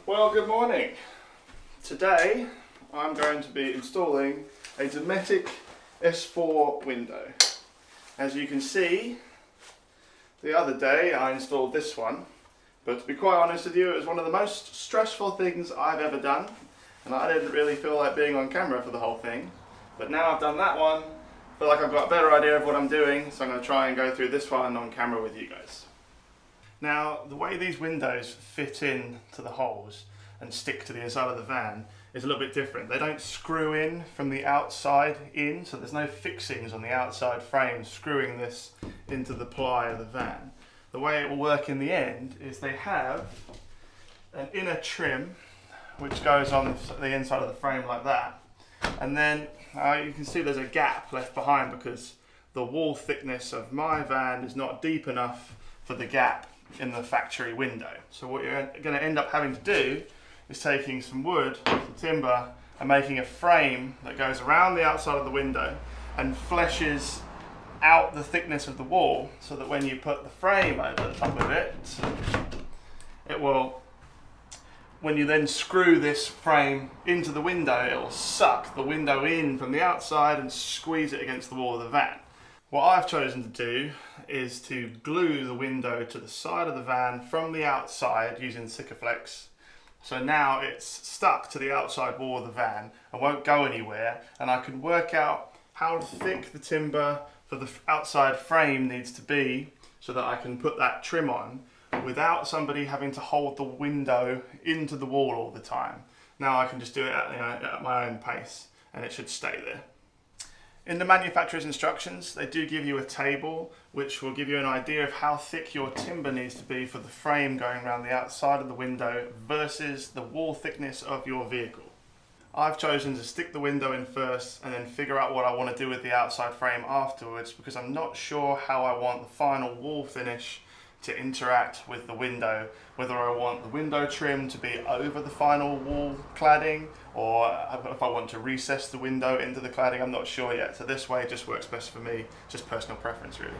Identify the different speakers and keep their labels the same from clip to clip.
Speaker 1: Well, good morning. Today I'm going to be installing a Dometic S4 window. As you can see, the other day I installed this one, but to be quite honest with you, it was one of the most stressful things I've ever done, and I didn't really feel like being on camera for the whole thing. But now I've done that one, I feel like I've got a better idea of what I'm doing, so I'm going to try and go through this one on camera with you guys. Now, the way these windows fit in to the holes and stick to the inside of the van is a little bit different. They don't screw in from the outside in, so there's no fixings on the outside frame screwing this into the ply of the van. The way it will work in the end is they have an inner trim which goes on the inside of the frame like that, and then you can see there's a gap left behind because the wall thickness of my van is not deep enough for the gap in the factory window. So what you're going to end up having to do is taking some wood, some timber, and making a frame that goes around the outside of the window and fleshes out the thickness of the wall, so that when you put the frame over the top of it, it will, when you then screw this frame into the window, it will suck the window in from the outside and squeeze it against the wall of the van. What I've chosen to do is to glue the window to the side of the van from the outside using Sikaflex. So now it's stuck to the outside wall of the van and won't go anywhere, and I can work out how thick the timber for the outside frame needs to be so that I can put that trim on without somebody having to hold the window into the wall all the time. Now I can just do it at my own pace and it should stay there. In the manufacturer's instructions, they do give you a table which will give you an idea of how thick your timber needs to be for the frame going around the outside of the window versus the wall thickness of your vehicle. I've chosen to stick the window in first and then figure out what I want to do with the outside frame afterwards, because I'm not sure how I want the final wall finish to interact with the window, whether I want the window trim to be over the final wall cladding, or if I want to recess the window into the cladding. I'm not sure yet, so this way just works best for me, just personal preference really.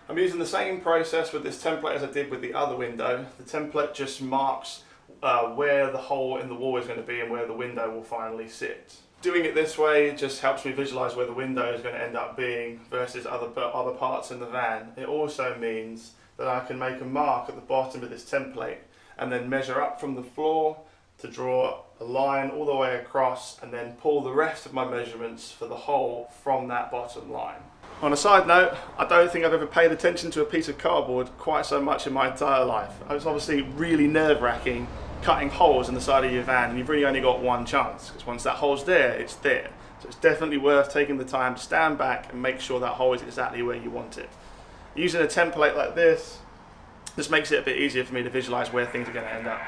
Speaker 1: I'm using the same process with this template as I did with the other window. The template just marks where the hole in the wall is going to be and where the window will finally sit. Doing it this way just helps me visualize where the window is going to end up being versus other parts in the van. It also means that I can make a mark at the bottom of this template and then measure up from the floor to draw a line all the way across, and then pull the rest of my measurements for the hole from that bottom line. On a side note, I don't think I've ever paid attention to a piece of cardboard quite so much in my entire life. It's obviously really nerve-wracking cutting holes in the side of your van, and you've really only got one chance, because once that hole's there, it's there. So it's definitely worth taking the time to stand back and make sure that hole is exactly where you want it. Using a template like this just makes it a bit easier for me to visualize where things are going to end up.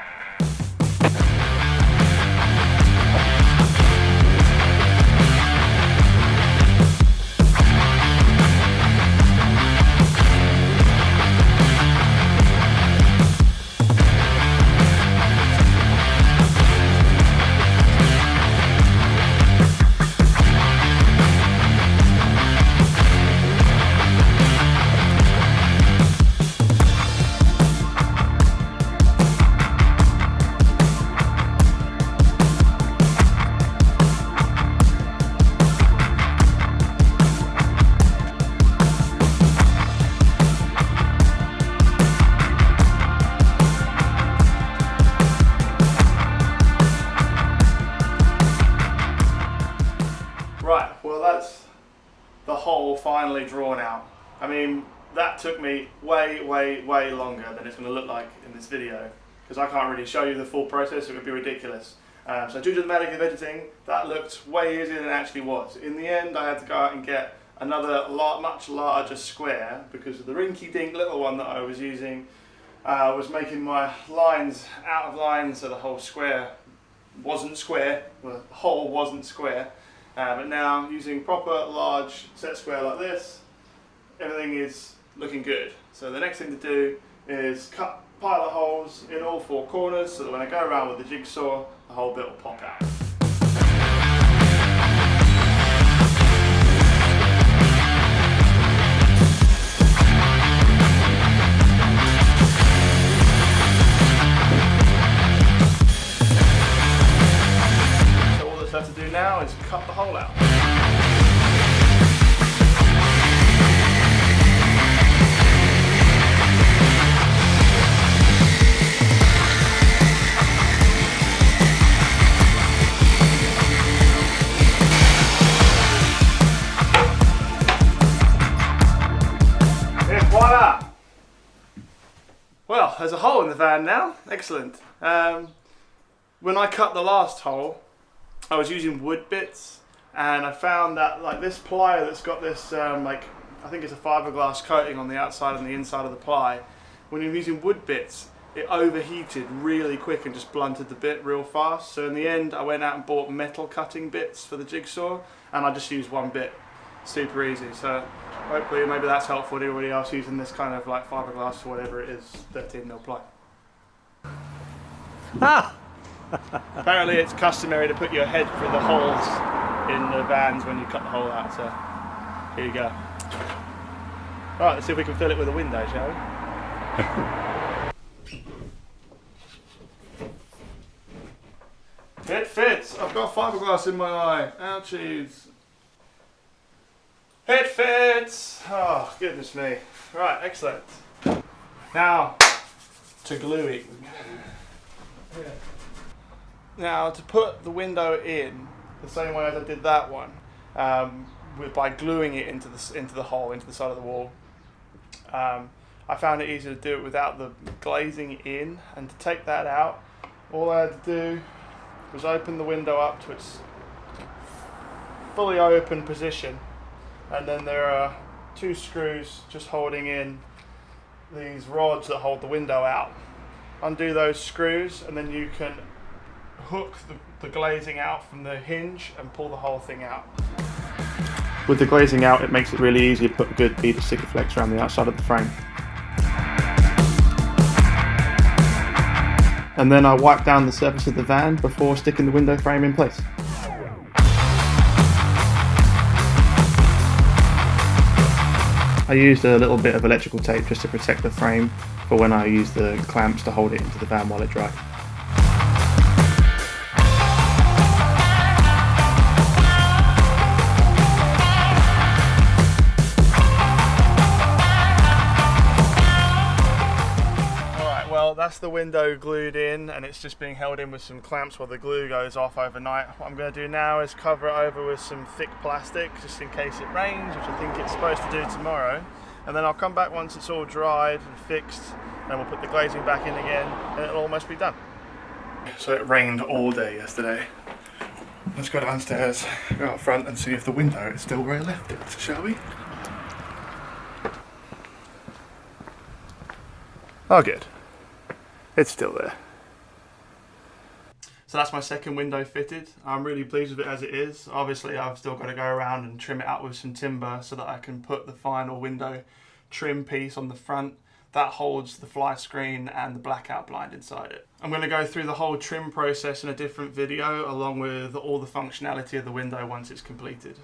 Speaker 1: Right, well that's the hole finally drawn out. I mean, that took me way longer than it's going to look like in this video, because I can't really show you the full process, it would be ridiculous. So due to the medical editing, that looked way easier than it actually was. In the end, I had to go out and get another much larger square, because the rinky-dink little one that I was using was making my lines out of line, so the whole square wasn't square, the hole wasn't square. But now, using proper large set square like this, everything is looking good. So the next thing to do is cut pile of holes in all four corners, so that when I go around with the jigsaw, the whole bit will pop out. is cut the hole out. Voila! Well, there's a hole in the van now. Excellent. When I cut the last hole, I was using wood bits, and I found that like this plier that's got this like, I think it's a fiberglass coating on the outside and the inside of the ply. When you're using wood bits, it overheated really quick and just blunted the bit real fast. So in the end, I went out and bought metal cutting bits for the jigsaw, and I just used one bit. Super easy. So hopefully maybe that's helpful to everybody else using this kind of like fiberglass or whatever it is, 13mm ply.
Speaker 2: Ah!
Speaker 1: Apparently it's customary to put your head through the holes in the vans when you cut the hole out, so here you go. Right, let's see if we can fill it with a window, shall we? It fits! I've got fiberglass in my eye. Ouchies. It fits! Oh, goodness me. Right, excellent. Now, to gluing. Now, to put the window in, the same way as I did that one, by gluing it into the hole, into the side of the wall, I found it easier to do it without the glazing in, and to take that out, all I had to do was open the window up to its fully open position, and then there are two screws just holding in these rods that hold the window out. Undo those screws, and then you can hook the glazing out from the hinge and pull the whole thing out. With the glazing out, it makes it really easy to put a good bead of Sikaflex around the outside of the frame. And then I wipe down the surface of the van before sticking the window frame in place. I used a little bit of electrical tape just to protect the frame for when I use the clamps to hold it into the van while it dries. Alright, well that's the window glued in, and it's just being held in with some clamps while the glue goes off overnight. What I'm going to do now is cover it over with some thick plastic just in case it rains, which I think it's supposed to do tomorrow. And then I'll come back once it's all dried and fixed, and we'll put the glazing back in again, and it'll almost be done. So it rained all day yesterday. Let's go downstairs, go out front and see if the window is still where I left it, shall we? Oh good, it's still there. So that's my second window fitted. I'm really pleased with it as it is. Obviously I've still got to go around and trim it out with some timber so that I can put the final window trim piece on the front that holds the fly screen and the blackout blind inside it. I'm going to go through the whole trim process in a different video along with all the functionality of the window once it's completed.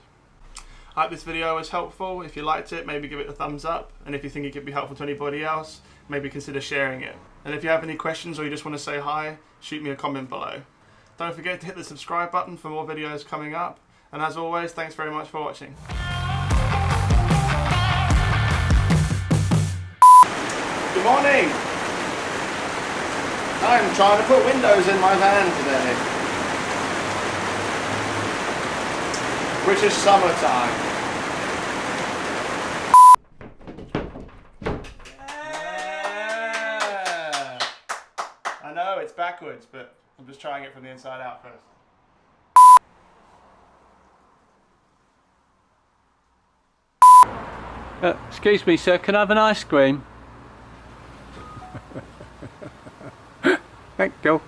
Speaker 1: I hope this video was helpful. If you liked it, maybe give it a thumbs up, and if you think it could be helpful to anybody else, maybe consider sharing it. And if you have any questions or you just want to say hi, shoot me a comment below. Don't forget to hit the subscribe button for more videos coming up, and as always, thanks very much for watching. Good morning! I'm trying to put windows in my van today. British summertime. Yeah. I know it's backwards, but I'm just trying it from the inside out first.
Speaker 2: Excuse me, sir, can I have an ice cream? Thank you.